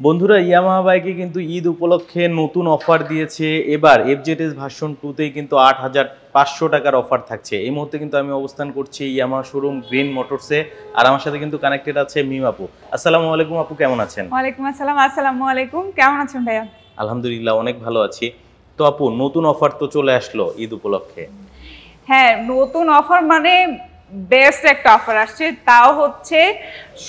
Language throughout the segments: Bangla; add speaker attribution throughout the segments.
Speaker 1: বন্ধুরা ইয়ামাহা বাইকে কিন্তু ঈদ উপলক্ষে নতুন অফার দিয়েছে। এবার এফজেডএস ভার্সন 2 তেই কিন্তু ৮৫০০ টাকার অফার থাকছে। এই মুহূর্তে কিন্তু আমি অবস্থান করছি ইয়ামাহা শোরুম গ্রিন মোটরসে, আর আমার সাথে কিন্তু কানেক্টেড আছে মিম আপু। আসসালামু আলাইকুম আপু, কেমন আছেন?
Speaker 2: ওয়ালাইকুম আসসালাম। আসসালামু আলাইকুম, কেমন আছেন ভাইয়া?
Speaker 1: আলহামদুলিল্লাহ অনেক ভালো আছি। তো আপু, নতুন অফার তো চলে আসলো ঈদ উপলক্ষে।
Speaker 2: হ্যাঁ, নতুন অফার মানে বেস্ট একটা অফার আসছে, তাও হচ্ছে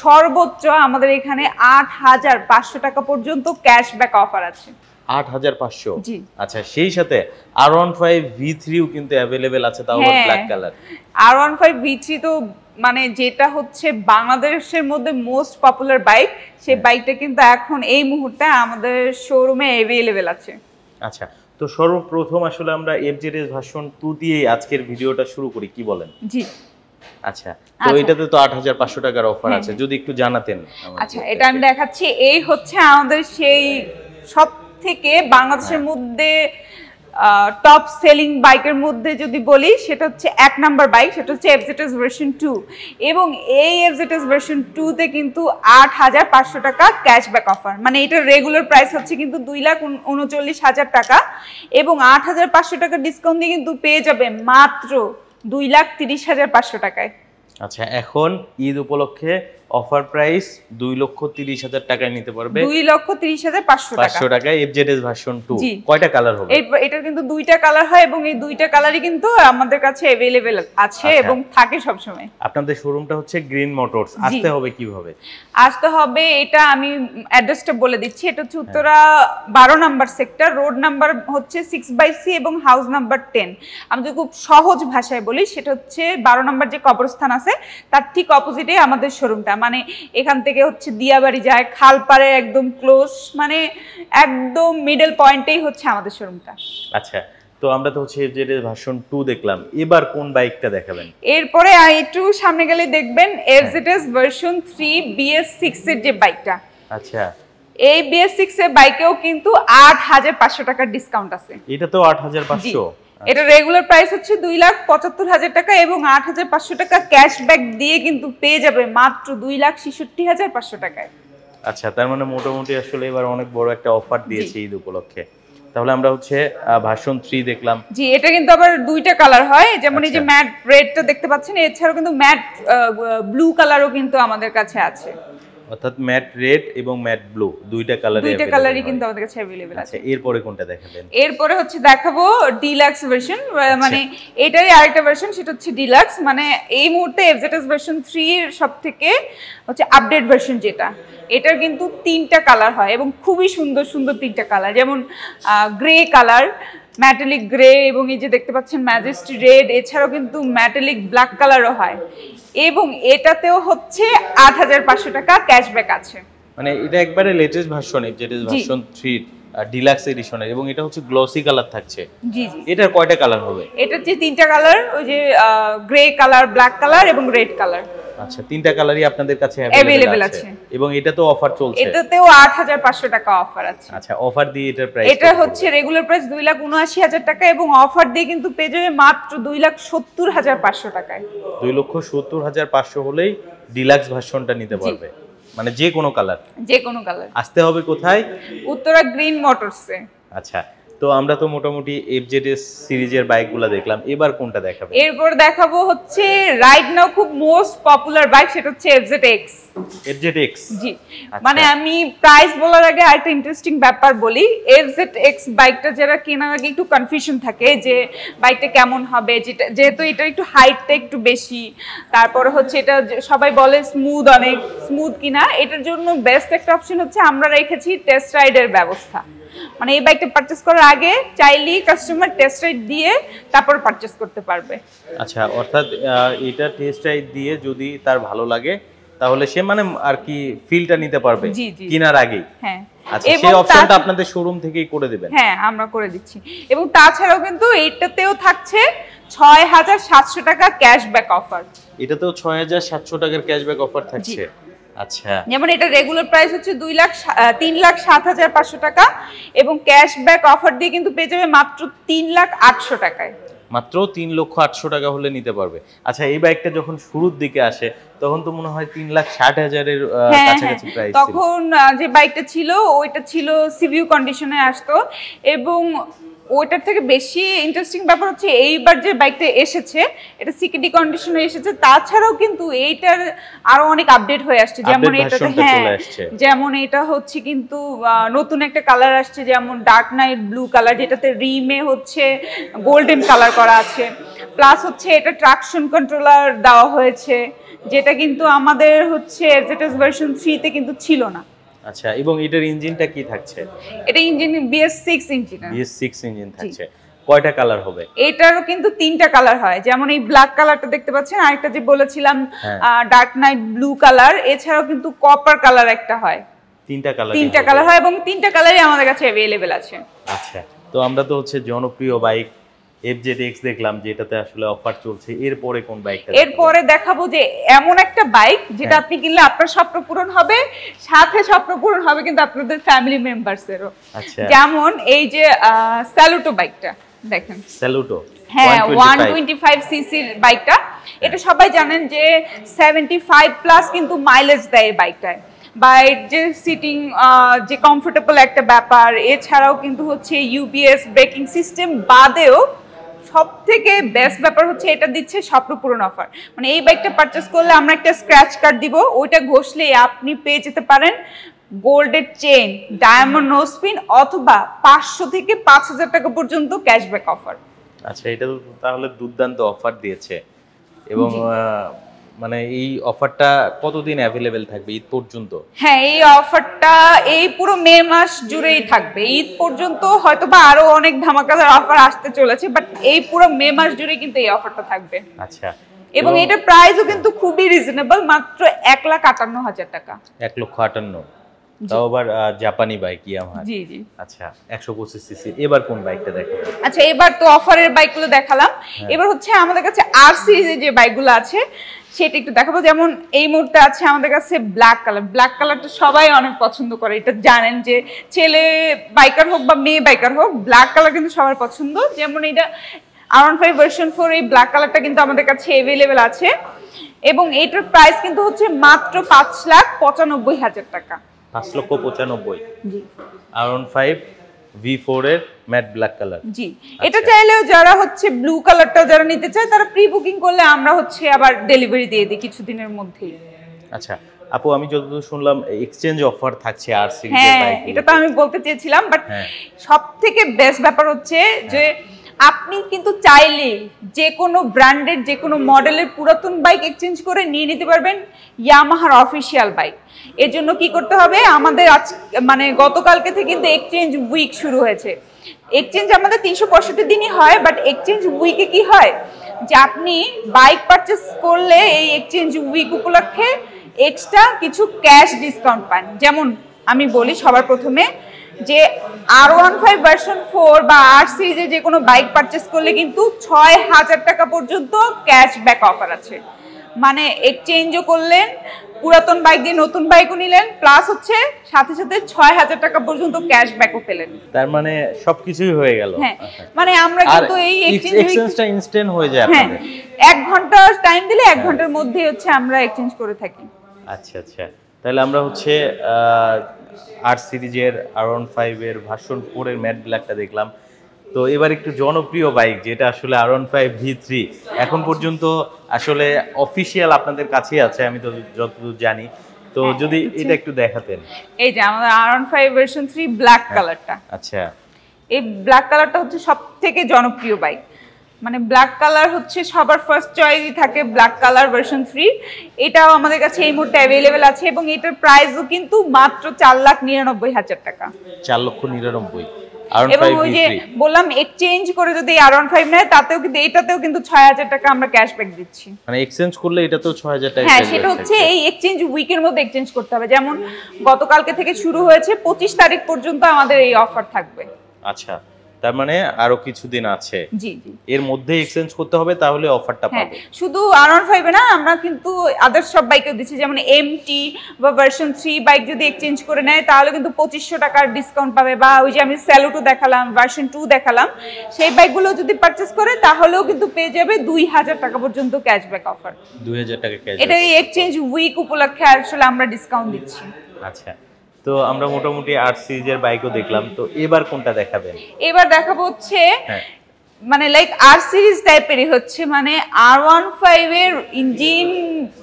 Speaker 2: সর্বোচ্চ আমাদের এখানে ৮৫০০ টাকা পর্যন্ত ক্যাশব্যাক অফার আছে।
Speaker 1: ৮৫০০?
Speaker 2: জি।
Speaker 1: আচ্ছা, সেই সাথে R15 V3ও কিন্তু অ্যাভেলেবেল আছে, তাও ব্ল্যাক কালার।
Speaker 2: R15 V3 তো মানে যেটা হচ্ছে বাংলাদেশের মধ্যে মোস্ট পপুলার বাইক, সেই বাইকটা কিন্তু এখন এই মুহূর্তে আমাদের শোরুমে অ্যাভেলেবেল আছে।
Speaker 1: আচ্ছা, তো সর্বপ্রথম আসলে আমরা এফজেডএস ভার্সন 2 দিয়ে আজকের ভিডিওটা শুরু করি, কি বলেন?
Speaker 2: জি।
Speaker 1: আচ্ছা, তো এটাতে তো ৮৫০০ টাকার অফার আছে, যদি একটু জানাতেন।
Speaker 2: আচ্ছা, এটা আমি দেখাচ্ছি। এই হচ্ছে আমাদের সেই সব থেকে বাংলাদেশের মধ্যে টপ সেলিং বাইকের মধ্যে যদি বলি, সেটা হচ্ছে ১ নাম্বার বাইক, সেটা হচ্ছে এফজেডএস ভার্সন 2। এবং এই এফজেডএস ভার্সন 2 তে কিন্তু ৮৫০০ টাকা ক্যাশব্যাক অফার, মানে এটার রেগুলার প্রাইস হচ্ছে কিন্তু ২,৩৯,০০০ টাকা, এবং ৮৫০০ টাকা ডিসকাউন্ট দিয়ে কিন্তু পেয়ে যাবে মাত্র ২,৩০,৫০০ টাকায়।
Speaker 1: আচ্ছা, এখন ঈদ উপলক্ষে অফার প্রাইস ২,৩০,০০০ টাকায় নিতে পারবে।
Speaker 2: ২,৩০,৫০০
Speaker 1: টাকায় এফজেডএস ভার্সন 2। কয়টা কালার হবে?
Speaker 2: এটার কিন্তু দুইটা কালার হয়, এবং এই দুইটা কালারই কিন্তু আমাদের কাছে अवेलेबल আছে এবং থাকে সব সময়।
Speaker 1: আপনাদের শোরুমটা হচ্ছে গ্রিন মোটরস। আসতে হবে কিভাবে?
Speaker 2: আসতে হবে, এটা আমি অ্যাড্রেসটা বলে দিচ্ছি। এটা হচ্ছে Uttara ১২ number sector, road number হচ্ছে 6/C এবং হাউস নাম্বার 10। আমি যদি খুব সহজ ভাষায় বলি, সেটা হচ্ছে ১২ নাম্বার যে কবরস্থান আছে তার ঠিক অপোজিটে আমাদের শোরুমটা। মানে এখান থেকে হচ্ছে দিয়াবাড়ি যায়, খালপাড়ে একদম ক্লোজ, মানে একদম মিডল পয়েন্টেই হচ্ছে আমাদের শোরুমটা।
Speaker 1: আচ্ছা, তো আমরা তো হচ্ছে এফজেডএস ভার্সন 2 দেখলাম, এবার কোন বাইকটা দেখাবেন?
Speaker 2: এরপরে একটু সামনে গেলে দেখবেন এফজেডএস ভার্সন 3 BS6 এর যে বাইকটা।
Speaker 1: আচ্ছা,
Speaker 2: এই BS6 এর বাইকেও কিন্তু ৮৫০০ টাকার ডিসকাউন্ট আছে।
Speaker 1: এটা তো ৮৫০০।
Speaker 2: এটা রেগুলার প্রাইস হচ্ছে ২,৭৫,০০০ টাকা, এবং ৮৫০০ টাকা ক্যাশব্যাক দিয়ে কিন্তু পেয়ে যাবে মাত্র ২,৬৬,৫০০ টাকায়।
Speaker 1: আচ্ছা, তার মানে মোটামুটি আসলে এবার অনেক বড় একটা অফার দিয়েছে ঈদ উপলক্ষে। তাহলে আমরা হচ্ছে ভার্সন 3 দেখলাম।
Speaker 2: জি, এটা কিন্তু আবার দুইটা কালার হয়, যেমন এই যে ম্যাট রেডটা দেখতে পাচ্ছেন, এছাড়াও কিন্তু ম্যাট ব্লু কালারও কিন্তু আমাদের কাছে আছে।
Speaker 1: অর্থাৎ ম্যাট রেড এবং ম্যাট ব্লু দুইটা
Speaker 2: কালারই কিন্তু আমাদের কাছে अवेलेबल আছে।
Speaker 1: এরপরে কোনটা দেখাবেন?
Speaker 2: এরপরে হচ্ছে দেখাবো ডিলাক্স ভার্সন, মানে এটারই আরেকটা ভার্সন, সেটা হচ্ছে ডিলাক্স। মানে এই মুহূর্তে এফজেডএস ভার্সন 3 এর সবথেকে হচ্ছে আপডেট ভার্সন যেটা, এটার কিন্তু 3টা কালার হয় এবং খুবই সুন্দর সুন্দর 3টা কালার, যেমন গ্রে কালার, ম্যাটালিক গ্রে, এবং এই যে দেখতে পাচ্ছেন ম্যাজেস্টি রেড, এছাড়াও কিন্তু ম্যাটালিক ব্ল্যাক কালারও হয়, এবং এটাতেও হচ্ছে ৮৫০০ টাকা ক্যাশব্যাক আছে।
Speaker 1: মানে এটা একবারে latest version FZS version 3 deluxe এডিশনের, এবং এটা হচ্ছে গ্লসি কালার থাকছে।
Speaker 2: জি জি।
Speaker 1: এটার কয়টা কালার হবে?
Speaker 2: এটার যে 3টা কালার, ওই7 গ্রে কালার, ব্ল্যাক কালার এবং রেড কালার।
Speaker 1: আচ্ছা, 3টা কালারই আপনাদের কাছে
Speaker 2: अवेलेबल আছে,
Speaker 1: এবং এটা তো অফার চলছে।
Speaker 2: এটাতেও ৮৫০০ টাকা অফার আছে।
Speaker 1: আচ্ছা, অফার দিয়ে এটার প্রাইস?
Speaker 2: এটা হচ্ছে রেগুলার প্রাইস ২,৭৯,০০০ টাকা, এবং অফার দিয়ে কিন্তু পেয়ে যাবে মাত্র ২,৭০,৫০০ টাকায়।
Speaker 1: ২,৭০,৫০০ হলেই ডিলাক্স ভার্সনটা নিতে পারবে, মানে যে কোনো কালার।
Speaker 2: যে কোনো কালার।
Speaker 1: আসতে হবে কোথায়?
Speaker 2: উত্তরা গ্রিন মোটরসে।
Speaker 1: আচ্ছা, তো আমরা তো মোটামুটি এফজেডএস সিরিজের বাইকগুলো দেখলাম, এবার কোনটা দেখাবেন?
Speaker 2: এরপর দেখাবো হচ্ছে রাইট নাও খুব মোস্ট পপুলার বাইক, সেটা হচ্ছে এফজেডএক্স।
Speaker 1: এফজেডএক্স?
Speaker 2: জি। মানে আমি প্রাইস বলার আগে আরেকটা ইন্টারেস্টিং ব্যাপার বলি। এফজেডএক্স বাইকটা যারা কেনার আগে একটু কনফিউশন থাকে যে বাইকটা কেমন হবে, যেহেতু এটা একটু হাইটটা একটু বেশি, তারপরে হচ্ছে এটা সবাই বলে অনেক স্মুথ কিনা, এটার জন্য বেস্ট একটা অপশন হচ্ছে আমরা রেখেছি টেস্ট রাইডের ব্যবস্থা। মানে এই বাইকটা পারচেজ করার আগে চাইলেই কাস্টমার টেস্ট রাইড দিয়ে তারপর পারচেজ করতে পারবে।
Speaker 1: আচ্ছা, অর্থাৎ এটা টেস্ট রাইড দিয়ে যদি তার ভালো লাগে তাহলে সে মানে আর কি ফিলটা নিতে পারবে কেনার আগেই।
Speaker 2: হ্যাঁ,
Speaker 1: আচ্ছা, সেই অপশনটা আপনাদের শোরুম থেকেই করে দিবেন?
Speaker 2: হ্যাঁ, আমরা করে দিচ্ছি। এবং তাছাড়াও কিন্তু এইটাতেও থাকছে ৬,৭০০ টাকা ক্যাশব্যাক অফার।
Speaker 1: এটাতেও ৬,৭০০ টাকার ক্যাশব্যাক অফার থাকছে। আচ্ছা,
Speaker 2: যেমন এটা রেগুলার প্রাইস হচ্ছে ৩,০৭,৫০০ টাকা, এবং ক্যাশব্যাক অফার দিয়ে কিন্তু পেয়ে যাবে মাত্র ৩,০৮০০ টাকায়।
Speaker 1: মাত্র 3,08,000 টাকা হলে নিতে পারবে। আচ্ছা, এই বাইকটা যখন শুরুর দিকে আসে তখন তো মনে হয় 3,60,000-এর কাছাকাছি প্রাইস ছিল।
Speaker 2: তখন যে বাইকটা ছিল ওইটা ছিল সিভিউ কন্ডিশনে আসতো, এবং ওইটার থেকে বেশি ইন্টারেস্টিং ব্যাপার হচ্ছে এইবার যে বাইকটা এসেছে এটা সিকিডি কন্ডিশনে এসেছে। তাছাড়াও কিন্তু এইটার আরো অনেক আপডেট হয়ে আসছে, যেমন এটাতে যেমন এটা হচ্ছে কিন্তু নতুন একটা কালার আসছে, যেমন ডার্ক নাইট ব্লু কালার, যেটাতে রিমে হচ্ছে গোল্ডেন কালার করা আছে। প্লাস হচ্ছে এটা ট্রাকশন কন্ট্রোলার দেওয়া হয়েছে, যেটা কিন্তু আমাদের হচ্ছে এফজেডএস ভার্সন 3 তে কিন্তু ছিল না।
Speaker 1: আচ্ছা, এবং এটার ইঞ্জিনটা কি থাকছে?
Speaker 2: এটা engine BS6 engine.
Speaker 1: BS6 engine থাকছে। কয়টা কালার হবে?
Speaker 2: এটারও কিন্তু 3টা কালার হয়, যেমন এই ব্ল্যাক কালারটা দেখতে পাচ্ছেন, আরেকটা যে বলেছিলাম ডার্ক নাইট ব্লু কালার, এছাড়াও কিন্তু কপার কালার একটা হয়। 3টা কালার হয়, এবং 3টা কালারই আমাদের কাছে अवेलेबल আছে।
Speaker 1: আচ্ছা, তো আমরা তো হচ্ছে জনপ্রিয় বাইক FZX দেখলাম, যেটাতে আসলে অফার চলছে। এরপরে কোন বাইকটা?
Speaker 2: এরপরে দেখাবো যে এমন একটা বাইক যেটা আপনি কিনলে আপনার স্বপ্ন পূরণ হবে, সাথে স্বপ্ন পূরণ হবে কিন্তু আপনাদের ফ্যামিলি মেম্বারসেরও।
Speaker 1: আচ্ছা,
Speaker 2: যেমন এই যে স্যালুটো বাইকটা দেখেন।
Speaker 1: স্যালুটো,
Speaker 2: হ্যাঁ, 125 সিসির বাইকটা। এটা সবাই জানেন যে 75 প্লাস কিন্তু মাইলেজ দেয় বাইকটায়, বা এর যে সিটিং যে কমফোর্টেবল একটা ব্যাপার, এছাড়াও কিন্তু হচ্ছে ইউবিএস ব্রেকিং সিস্টেম বাদেও সব থেকে বেস্ট ব্যাপার হচ্ছে এটা দিচ্ছে স্বপ্ন পূরণ অফার। মানে এই বাইকটা পারচেস করলে আমরা একটা স্ক্র্যাচ কার্ড দিব, ওইটা ঘষলে আপনি পেয়ে যেতে পারেন গোল্ডের চেন, ডায়মন্ড নোজ পিন, অথবা 500 থেকে 5,000 টাকা পর্যন্ত ক্যাশব্যাক অফার।
Speaker 1: আচ্ছা, এটা তো তাহলে দুর্দান্ত অফার দিয়েছে। এবং মানে এই অফারটা কতদিন অ্যাভেলেবেল থাকবে? ঈদ পর্যন্ত?
Speaker 2: হ্যাঁ, এই অফারটা এই পুরো মে মাস জুড়েই থাকবে। ঈদ পর্যন্ত হয়তো বা আরো অনেক ধামাকাদার অফার আসতে চলেছে, বাট এই পুরো মে মাস জুড়ে কিন্তু এই অফারটা থাকবে।
Speaker 1: আচ্ছা,
Speaker 2: এবং এটার প্রাইসও কিন্তু খুবই রিজনেবল, মাত্র 1,58,000 টাকা।
Speaker 1: 1,58,000, তাও আবার জাপানি বাইক ইয়ামাহা।
Speaker 2: জি জি।
Speaker 1: আচ্ছা, 125 সিসি। এবার কোন বাইকটা দেখাবো?
Speaker 2: আচ্ছা, এবার তো অফারের বাইকগুলো দেখালাম, এবার হচ্ছে আমাদের কাছে আর সিরিজের যে বাইকগুলো আছে সেটা একটু দেখাবো। যেমন এই মুহূর্তে আছে আমাদের কাছে ব্ল্যাক কালার। ব্ল্যাক কালারটা সবাই অনেক পছন্দ করে, এটা জানেন যে ছেলে বাইকার হোক বা মেয়ে বাইকার হোক, ব্ল্যাক কালার কিন্তু সবার পছন্দ। যেমন এটা R15 ভার্সন 4, এই ব্ল্যাক কালারটা কিন্তু আমাদের কাছে অ্যাভেলেবেল আছে, এবং এটার প্রাইস কিন্তু হচ্ছে মাত্র 5,95,000 টাকা।
Speaker 1: 5,95,000।
Speaker 2: জি।
Speaker 1: R15 V4 এর ম্যাট ব্ল্যাক কালার।
Speaker 2: জি, এটা চাইলেও যারা হচ্ছে ব্লু কালারটা যারা নিতে চায় তারা প্রি বুকিং করলে আমরা হচ্ছে আবার ডেলিভারি দিয়ে দিই কিছুদিনের মধ্যেই।
Speaker 1: আচ্ছা আপু, আমি যতদূর শুনলাম এক্সচেঞ্জ অফার থাকছে আর সিরিজের বাইক।
Speaker 2: হ্যাঁ, এটা তো আমি বলতে চেয়েছিলাম, বাট সবথেকে বেস্ট ব্যাপার হচ্ছে যে আপনি কিন্তু চাইলে যে কোনো ব্র্যান্ডের যে কোনো মডেলের পুরাতন বাইক এক্সচেঞ্জ করে নিয়ে নিতে পারবেন ইয়ামাহার অফিসিয়াল বাইক। এর জন্য কি করতে হবে, আমাদের আজ মানে গতকালকে থেকে কিন্তু এক্সচেঞ্জ উইক শুরু হয়েছে। এক্সচেঞ্জ আমাদের 365 দিনই হয়, বাট এক্সচেঞ্জ উইকে কি হয় যে আপনি বাইক পারচেস করলে এই এক্সচেঞ্জ উইক উপলক্ষে এক্সট্রা কিছু ক্যাশ ডিসকাউন্ট পান। যেমন আমি বলি সবার প্রথমে যে R15 ভার্সন 4 বা R সিরিজে যে কোনো বাইক পারচেস করলে কিন্তু 6,000 টাকা পর্যন্ত ক্যাশব্যাক অফার আছে। মানে এক্সচেঞ্জও করলেন, পুরাতন বাইক দিয়ে নতুন বাইকও নিলেন, প্লাস হচ্ছে সাথে সাথে 6,000 টাকা পর্যন্ত ক্যাশব্যাকও পেলেন।
Speaker 1: তার মানে সবকিছুই হয়ে গেল।
Speaker 2: হ্যাঁ, মানে আমরা কিন্তু এই
Speaker 1: এক্সচেঞ্জটা ইনস্ট্যান্ট হয়ে যায় আপনাদের।
Speaker 2: 1 ঘন্টা টাইম দিলে 1 ঘন্টার মধ্যেই হচ্ছে আমরা এক্সচেঞ্জ করে থাকি।
Speaker 1: আচ্ছা আচ্ছা, তাহলে আমরা হচ্ছে আর সিরিজের R15 এর ভার্সন 4 এর ম্যাট ব্ল্যাকটা দেখলাম। তো এবার একটু জনপ্রিয় বাইক যেটা আসলে R15 V3 এখন পর্যন্ত আসলে অফিশিয়াল আপনাদের কাছেই আছে, আমি তো যতদূর জানি। তো যদি এটা একটু দেখাতেন।
Speaker 2: এই যে আমাদের R15 ভার্সন 3 ব্ল্যাক কালারটা।
Speaker 1: আচ্ছা,
Speaker 2: এই ব্ল্যাক কালারটা হচ্ছে সবথেকে জনপ্রিয় বাইক। মানে ব্ল্যাক কালার হচ্ছে সবার ফার্স্ট চয়েসই থাকে, ব্ল্যাক কালার ভার্সন 3। এটাও আমাদের কাছে এই মুহূর্তে অ্যাভেলেবেল আছে, এবং এটার প্রাইসও কিন্তু মাত্র 4,99,000 টাকা।
Speaker 1: 4,99,000।
Speaker 2: এবং ওই যে বললাম এক্সচেঞ্জ করে যদি R15 নেয় তাতেও কিন্তু এটাতেও কিন্তু 6,000 টাকা আমরা ক্যাশব্যাক দিচ্ছি।
Speaker 1: মানে এক্সচেঞ্জ করলে এটাতেও 6,000 টাকা।
Speaker 2: হ্যাঁ, সেটা হচ্ছে এই এক্সচেঞ্জ উইকের মধ্যে এক্সচেঞ্জ করতে হবে। যেমন গতকালকে থেকে শুরু হয়েছে, 25 তারিখ পর্যন্ত আমাদের এই অফার থাকবে।
Speaker 1: আচ্ছা, তার মানে আরো কিছুদিন আছে।
Speaker 2: জি জি,
Speaker 1: এর মধ্যে এক্সচেঞ্জ করতে হবে, তাহলে অফারটা
Speaker 2: হ্যাঁ
Speaker 1: পাবে।
Speaker 2: শুধু R15 এ না, আমরা কিন্তু আদার্স সব বাইকেও দিচ্ছি, যেমন এমটি বা ভার্সন 3 বাইক যদি এক্সচেঞ্জ করে নেয় তাহলে কিন্তু 2500 টাকার ডিসকাউন্ট পাবে, বা ওই যে আমি স্যালুটো দেখালাম, ভার্সন 2 দেখালাম, সেই বাইকগুলো যদি পারচেজ করে তাহলেও কিন্তু পেয়ে যাবে 2000 টাকা পর্যন্ত ক্যাশব্যাক অফার।
Speaker 1: 2000 টাকা ক্যাশ।
Speaker 2: এটা এই এক্সচেঞ্জ উইক উপলক্ষে আসলে আমরা ডিসকাউন্ট দিচ্ছি।
Speaker 1: আচ্ছা, তো আমরা মোটামুটি 8 সিরিজের বাইকও দেখলাম, তো এবার কোনটা দেখাবেন?
Speaker 2: এবার দেখাবো হচ্ছে
Speaker 1: হ্যাঁ,
Speaker 2: মানে লাইক আর সিরিজ টাইপেরই হচ্ছে, মানে R15 এর ইঞ্জিন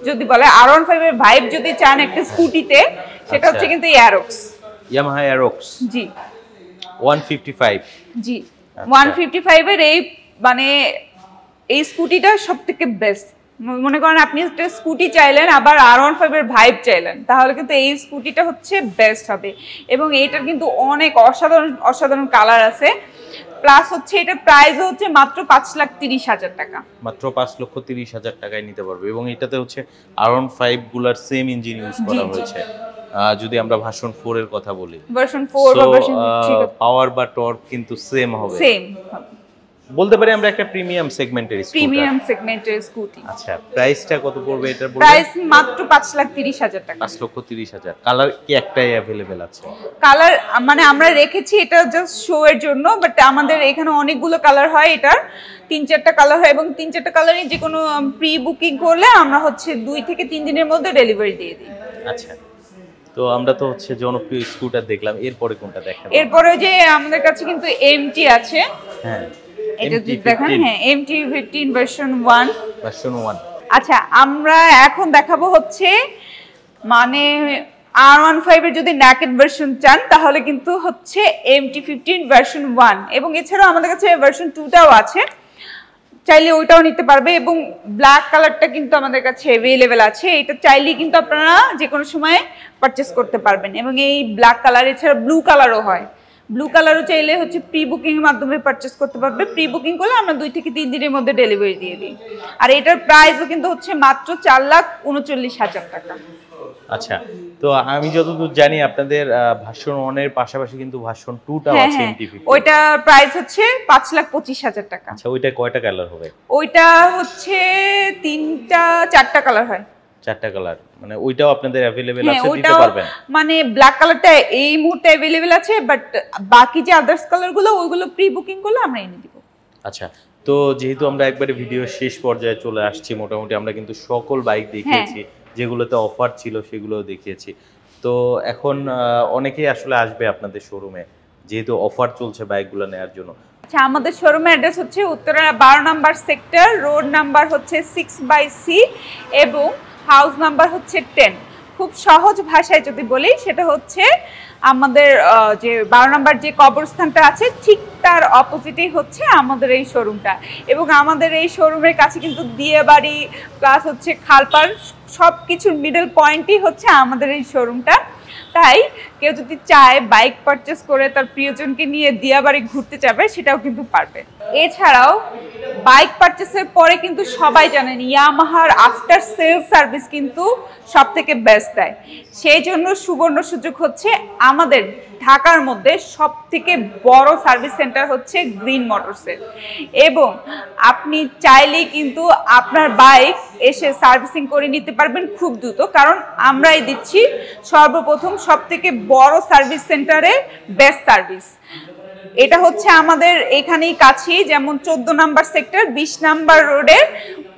Speaker 2: যদি বলে, R15 এর ভাইব যদি চান একটা স্কুটিতে, সেটা
Speaker 1: আচ্ছা।
Speaker 2: হচ্ছে কিন্তু অ্যারোক্স।
Speaker 1: ইয়ামাহা অ্যারোক্স
Speaker 2: জি
Speaker 1: 155।
Speaker 2: জি,
Speaker 1: আচ্ছা।
Speaker 2: 155 এর এই মানে এই স্কুটিটা সবথেকে বেস্ট। মনে করেন আপনি একটা স্কুটি চাইলেন আবার R15 এর ভাইব চাইলেন, তাহলে কিন্তু এই স্কুটিটা হচ্ছে বেস্ট হবে। এবং এইটার কিন্তু অনেক অসাধারণ অসাধারণ কালার আছে, প্লাস হচ্ছে এটার প্রাইস হচ্ছে মাত্র 5,30,000 টাকা।
Speaker 1: মাত্র 5,30,000 টাকায় নিতে পারবে। এবং এটাতে হচ্ছে R15 গুলার সেম ইঞ্জিন ইউজ করা
Speaker 2: জি, জি।
Speaker 1: হয়েছে। যদি আমরা ভার্সন 4 এর কথা বলি,
Speaker 2: ভার্সন 4 বা ভার্সন 3
Speaker 1: পাওয়ার বা টর্ক কিন্তু সেম হবে।
Speaker 2: সেম,
Speaker 1: বলতে পারি আমরা একটা প্রিমিয়াম সেগমেন্টের স্কুটার।
Speaker 2: প্রিমিয়াম সেগমেন্টের স্কুটি।
Speaker 1: আচ্ছা, প্রাইসটা কত পড়বে এটা বলবেন?
Speaker 2: প্রাইস মাত্র 5,30,000 টাকা।
Speaker 1: 5,30,000। কালার কি একটাই অ্যাভেলেবেল আছে?
Speaker 2: কালার মানে আমরা রেখেছি এটা জাস্ট শো এর জন্য, বাট আমাদের এখানে অনেকগুলো কালার হয়, এটার 3-4টা কালার হয়, এবং 3-4টা কালারই যে কোনো প্রি বুকিং করলে আমরা হচ্ছে 2 থেকে 3 দিনের মধ্যে ডেলিভারি দিয়ে দিই।
Speaker 1: আচ্ছা, তো আমরা তো হচ্ছে জনপ্রিয় স্কুটার দেখলাম, এরপরে কোনটা দেখাবো?
Speaker 2: এরপরে যে আমাদের কাছে কিন্তু এমটি আছে।
Speaker 1: হ্যাঁ,
Speaker 2: এটা যদি দেখেন, হ্যাঁ এমটি 15 ভার্সন 1।
Speaker 1: ভার্সন 1।
Speaker 2: আচ্ছা, আমরা এখন দেখাবো হচ্ছে মানে R15 এর যদি ন্যাকেড ভার্সন চান তাহলে কিন্তু হচ্ছে MT15 ভার্সন 1, এবং এছাড়াও আমাদের কাছে ভার্সন 2টাও আছে, চাইলে ওইটাও নিতে পারবে। এবং ব্ল্যাক কালারটা কিন্তু আমাদের কাছে অ্যাভেলেবেল আছে, এটা চাইলেই কিন্তু আপনারা যে কোনো সময় পারচেস করতে পারবেন। এবং এই ব্ল্যাক কালার এছাড়া ব্লু কালারও হয়, ব্লু কালারও চাইলে হচ্ছে প্রি বুকিং এর মাধ্যমে পারচেস করতে পারবে। প্রি বুকিং করলে আমরা 2 থেকে 3 দিনের মধ্যে ডেলিভারি দিয়ে দিই। আর এটার প্রাইসও কিন্তু হচ্ছে মাত্র 4,39,000 টাকা।
Speaker 1: আচ্ছা, তো আমি যতদূর জানি আপনাদের ভার্সন 1 এর পাশাপাশি কিন্তু ভার্সন 2টাও
Speaker 2: হ্যাঁ
Speaker 1: আছে
Speaker 2: হ্যাঁ,
Speaker 1: MT15।
Speaker 2: ওইটা প্রাইস হচ্ছে 5,25,000 টাকা।
Speaker 1: আচ্ছা, ওইটা কয়টা কালার হবে?
Speaker 2: ওইটা হচ্ছে 3-4টা কালার হয়।
Speaker 1: 4টা কালার, মানে ওইটাও আপনাদের অ্যাভেলেবেল
Speaker 2: হ্যাঁ,
Speaker 1: আছে, দিতে
Speaker 2: ওইটাও
Speaker 1: পারবেন?
Speaker 2: মানে ব্ল্যাক কালারটা এই মুহূর্তে অ্যাভেলেবেল আছে, বাট বাকি যে আদার্স কালারগুলো ওইগুলো প্রি বুকিং করলে আমরা এনে দিব।
Speaker 1: আচ্ছা, তো যেহেতু আমরা একবারে ভিডিও শেষ পর্যায়ে চলে আসছি, মোটামুটি আমরা কিন্তু সকল বাইক দেখিয়েছি, যেগুলোতে অফার ছিল সেগুলোও দেখিয়েছি। তো এখন অনেকেই আসলে আসবে আপনাদের শোরুমে, যেহেতু অফার চলছে বাইকগুলো নেওয়ার জন্য।
Speaker 2: আচ্ছা, আমাদের শোরুমের অ্যাড্রেস হচ্ছে Uttara 12 number sector, road number হচ্ছে 6/C, এবং হাউস নাম্বার হচ্ছে 10। খুব সহজ ভাষায় যদি বলি, সেটা হচ্ছে আমাদের যে 12 নাম্বার যে কবরস্থানটা আছে ঠিক তার অপোজিটেই হচ্ছে আমাদের এই শোরুমটা। এবং আমাদের এই শোরুমের কাছে কিন্তু দিয়াবাড়ি প্লাস হচ্ছে খালপাড় সব কিছুর মিডল পয়েন্টই হচ্ছে আমাদের এই শোরুমটা। তাই কেউ যদি চায় বাইক পারচেস করে তার প্রিয়জনকে নিয়ে দিয়াবাড়ি ঘুরতে যাবে, সেটাও কিন্তু পারবে। এছাড়াও বাইক পারচেসের পরে কিন্তু সবাই জানেন ইয়ামাহার আফটার সেল সার্ভিস কিন্তু সব থেকে বেস্ট দেয়। সেই জন্য সুবর্ণ সুযোগ হচ্ছে আমাদের ঢাকার মধ্যে সব থেকে বড় সার্ভিস সেন্টার হচ্ছে গ্রিন মোটরসের। এবং আপনি চাইলেই কিন্তু আপনার বাইক এসে সার্ভিসিং করে নিতে পারবেন খুব দ্রুত, কারণ আমরাই দিচ্ছি সর্বপ্রথম সব থেকে বড় সার্ভিস সেন্টারে বেস্ট সার্ভিস। এটা হচ্ছে আমাদের এখানেই কাছেই, যেমন 14 নাম্বার সেক্টর 20 নাম্বার রোডের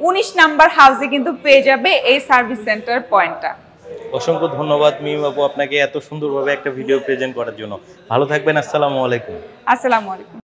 Speaker 2: 19 নাম্বার হাউসে কিন্তু পেয়ে যাবে এই সার্ভিস সেন্টার পয়েন্টটা।
Speaker 1: অসংখ্য ধন্যবাদ মিম আপু আপনাকে এত সুন্দরভাবে একটা ভিডিও প্রেজেন্ট করার জন্য। ভালো থাকবেন, আসসালামু আলাইকুম।
Speaker 2: আসসালামু আলাইকুম।